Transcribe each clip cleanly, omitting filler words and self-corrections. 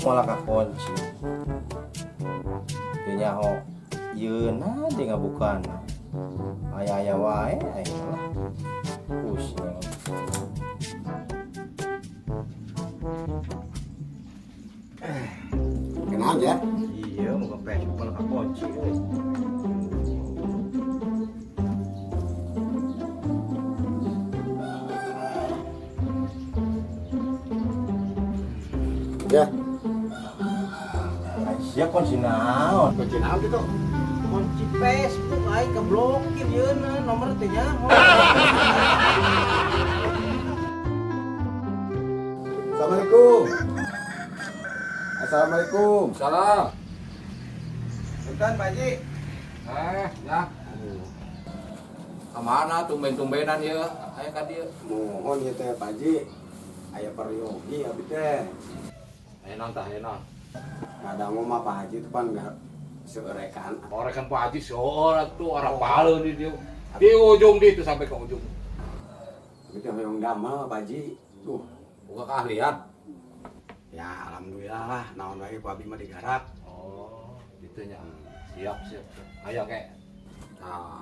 malah kakunci. Dia nyaho, yeuna dia ngabukana. Aya wae, aya lah. Pusing. Kenal ya? Iya, mau ke Facebook malah kakunci. Ya. Siap kunci naon? Kunci naon gitu? Kunci Facebook ai keblokir yeuna nomor teh nyaho. Assalamualaikum. Assalamualaikum. Salam. Bukan Pak Haji. Ya. Kemana tumben-tumbenan ya? Ayo ka dieu. Mohon ya teh Pak Haji. Aya peryogi abi teh. Ayo naon tah, ayo naon. Kadang mah Pak Haji itu kan enggak seurekan. Orang kan Pak Haji seorang tuh orang pahala di dia. Di ujung di itu sampai ke ujung. Itu yang damel Pak Haji. Duh, Buka keahlian. ya alhamdulillah lah naon wae ku abi mah digarap. Oh, gitu nya. Siap, siap. Ayo kek. Nah,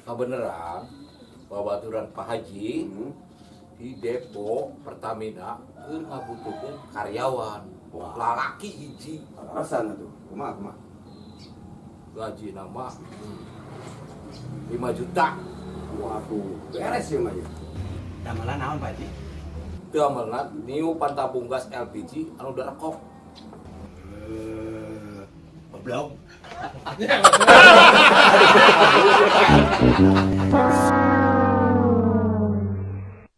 kebeneran babaturan Pak Haji di depo Pertamina keur ngabutuhkeun karyawan. Wah. Lalaki hiji. Rasana tuh. Kumaha? Gaji nama 5 juta. Waduh, beres ya mah ya. Damelan naon Pak Haji? Teu amalna niu pantabunggas LPG anu darekok. Goblok.